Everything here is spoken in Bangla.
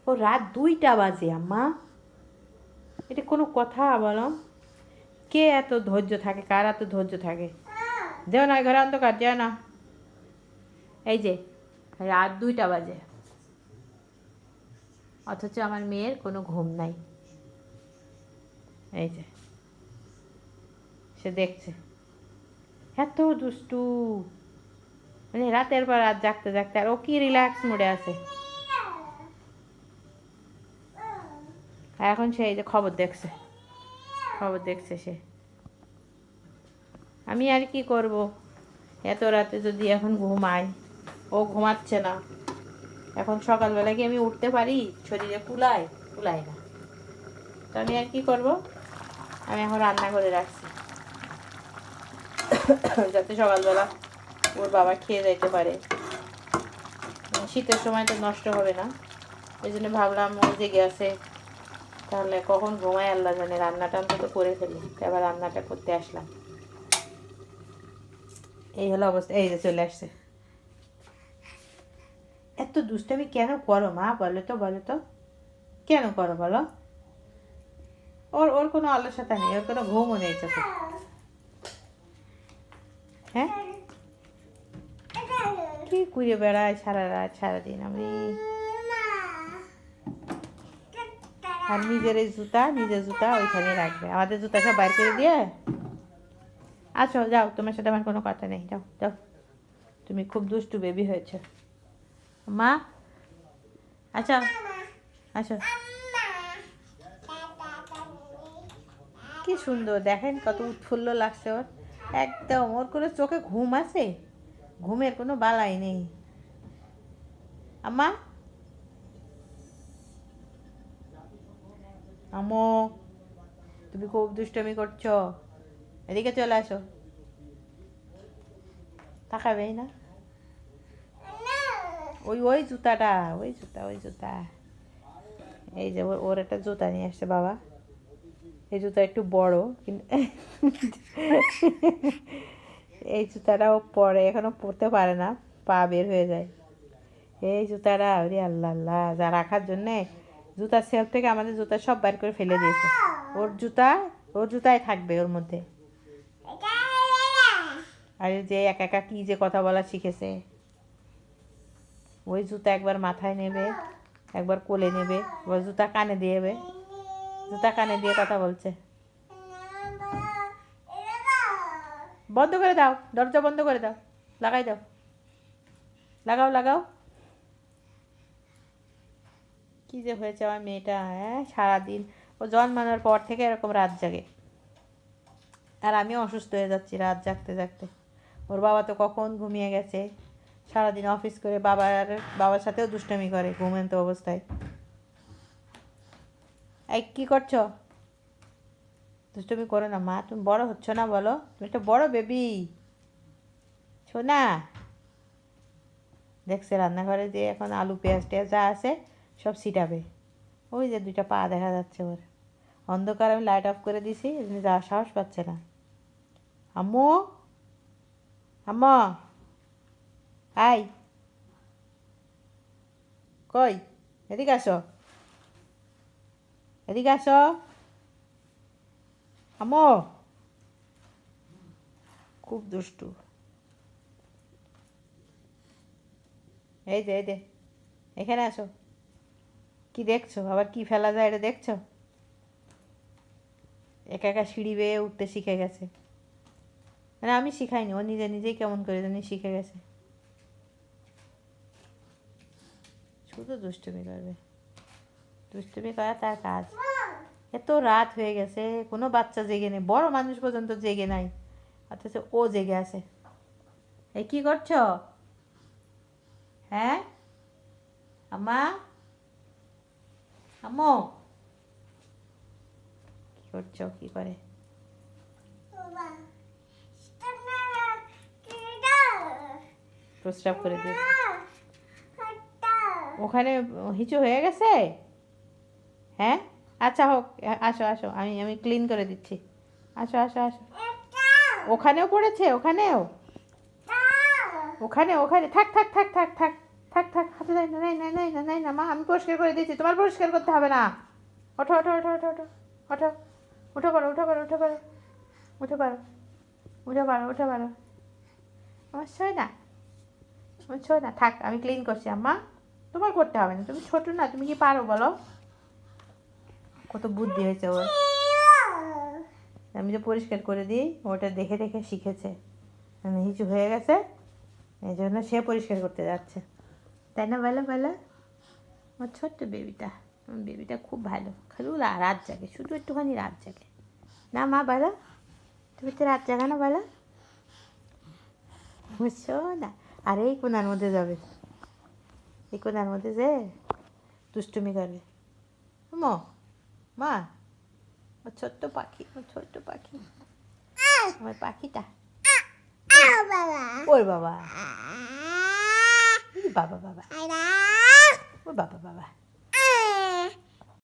ও রাত 2টা বাজে আম্মা, এটা কোনো কথা বলো? কে এত ধৈর্য থাকে, কার এত ধৈর্য থাকে? যেও না, ঘরে অন্ধকার, যেও না। এই যে রাত 2টা বাজে, অথচ আমার মেয়ের কোনো ঘুম নাই। এই যে সে দেখছে, এত দুষ্টু, মানে রাতের পর রাত জাগতে জাগতে। আর ও কি রিল্যাক্স মোডে আছে। আর এখন সে এই যে খবর দেখছে, খবর দেখছে সে। আমি আর কি করব, এত রাতে যদি এখন ঘুমাই, ও ঘুমাচ্ছে না। এখন সকালবেলা কি আমি উঠতে পারি? শরীরে কুলায়? কুলায় না। তো আমি আর কি করব, আমি এখন রান্না করে রাখছি যাতে সকালবেলা ওর বাবা খেয়ে যাইতে পারে। শীতের সময় তো নষ্ট হবে না, এই জন্য ভাবলাম ও জেগে আছে, তাহলে কখন ঘুমায় আল্লাহ জানে, রান্নাটা অন্তত করে ফেলি। এবার রান্নাটা করতে আসলাম। এই হলো অবস্থা। এই যে চলে আসছে। এত দুষ্টামি কেন করো মা, বলো তো, বলো তো, কেন করো বলো? ওর ওর কোনো অলসতা নেই, ওর কোনো ঘুমও নেই চোখে। হ্যাঁ, কি ঘুরে বেড়ায় সারা রাত সারাদিন। আমি আর নিজের এই জুতা, নিজের জুতা ওইখানে রাখবে, আমাদের জুতা সব বাইর করে দিয়ে। আচ্ছা যাও, তোমার সাথে আমার কোনো কথা নেই, যাও যাও। তুমি খুব দুষ্টু বেবি হয়েছে মা। আচ্ছা আচ্ছা, কি সুন্দর দেখেন, কত উৎফুল্ল লাগছে ওর। একদম ওর কোনো চোখে ঘুম আছে? ঘুমের কোনো বালাই নেই। আম্মা, আম্মু, তুমি খুব দুষ্টমি করছো, এদিকে চলে আসো। তাকাবেই না। ওই ওই জুতাটা, ওই জুতা, ওই জুতা। এই যে ওর ওর একটা জুতা নিয়ে আসছে বাবা। এই জুতা একটু বড়, কিন্তু এই জুতাটা ও পরে, এখনো পরতে পারে না, পা বের হয়ে যায়। এই জুতাটা, ওরে আল্লাহ আল্লাহ, যা রাখার জন্যে জুতার সেলফ থেকে আমাদের জুতা সব বাইর করে ফেলে দিয়েছে। ওর জুতা, ওর জুতাই থাকবে ওর মধ্যে। আর যে একা একা কি যে কথা বলা শিখেছে। ওই জুতা একবার মাথায় নেবে, একবার কোলে নেবে, ওই জুতা কানে দিয়ে, জুতা কানে দিয়ে কথা বলছে। বন্ধ করে দাও, দরজা বন্ধ করে দাও, লাগাই দাও, লাগাও লাগাও। কি যে হয়েছে আমার মেয়েটা, হ্যাঁ সারাদিন ও জন্মানোর পর থেকে এরকম রাত জাগে। আর আমিও অসুস্থ হয়ে যাচ্ছি রাত জাগতে জাগতে। ওর বাবা তো কখন ঘুমিয়ে গেছে, সারাদিন অফিস করে বাবার সাথেও দুষ্টামি করে ঘুমন্ত অবস্থায়। এই কী করছো? দুষ্টুমি করো না মা, তুমি বড় হচ্ছ না বলো, তুমি একটা বড় বেবি শোনা। দেখছে রান্নাঘরে যে এখন আলু পেঁয়াজ টেয়াজ যা আছে সব ছিটাবে। ওই যে 2টা পা দেখা যাচ্ছে ওর। অন্ধকার, আমি লাইট অফ করে দিছি, এই জন্য যাওয়ার সাহস পাচ্ছে না। আম্মু, আম্মা, আই, কই, এদিকে আসো, এদিকে আসো আম্মু। খুব দুষ্টু। এই যে এই যে, এখানে আসো। কি দেখছো আবার, কি ফেলা যায় এটা দেখছো? একা একা সিঁড়ি বেয়ে উঠতে শিখে গেছে। মানে আমি শিখাইনি, ও নিজে নিজেই কেমন করে জানি শিখে গেছে। শুধু দুষ্টুমি করবে, দুষ্টুমি করা তার কাজ। এত রাত হয়ে গেছে, কোনো বাচ্চা জেগে নেই, বড় মানুষ পর্যন্ত জেগে নাই, অথচ ও জেগে আছে। এই কি করছো? হ্যাঁ আম্মা, আম্মু, কি করছো, কি করে? প্রস্রাব করে দিয়েছে ওখানে, হিচু হয়ে গেছে। হ্যাঁ আচ্ছা হোক, আসো আসো, আমি আমি ক্লিন করে দিচ্ছি। আসো আসো আসো। ওখানেও পড়েছে, ওখানেও, ওখানে ওখানে, থাক থাক থাক থাক থাক থাক থাক, হাতে দেয় না, নেই না, নেই না, নেই না মা, আমি পরিষ্কার করে দিয়েছি, তোমার পরিষ্কার করতে হবে না। ওঠো ওঠো ওঠো ওঠো ওঠো ওঠো, উঠো পারো, উঠো পারো, উঠো পারো, উঠে পারো, উঠে পারো, উঠে পারো। আমার ছয় না, আমার ছয় না, থাক আমি ক্লিন করছি আম্মা, তোমার করতে হবে না, তুমি ছোট না, তুমি কি পারো বলো? কত বুদ্ধি হয়েছে ওর, আমি যে পরিষ্কার করে দিই ওটা দেখে দেখে শিখেছে, মানে হিচু হয়ে গেছে এই জন্য সে পরিষ্কার করতে যাচ্ছে, তাই না বলো বলো? আমার ছোট্ট বেবিটা, আমার বেবিটা খুব ভালো, খালি রাত জাগে, শুধু একটুখানি রাত জাগে না মা, বলো তুমি তো রাত জাগা না বলো, বুঝছো না? আর এই কোনার মধ্যে যাবে, এই কোনার মধ্যে যে দুষ্টুমি করবে, মা মা, ও ছোট্ট পাখি, ও ছোট্ট পাখি, আমার পাখিটা, ওর বাবা, বাবা বাবা, ও বাবা বাবা।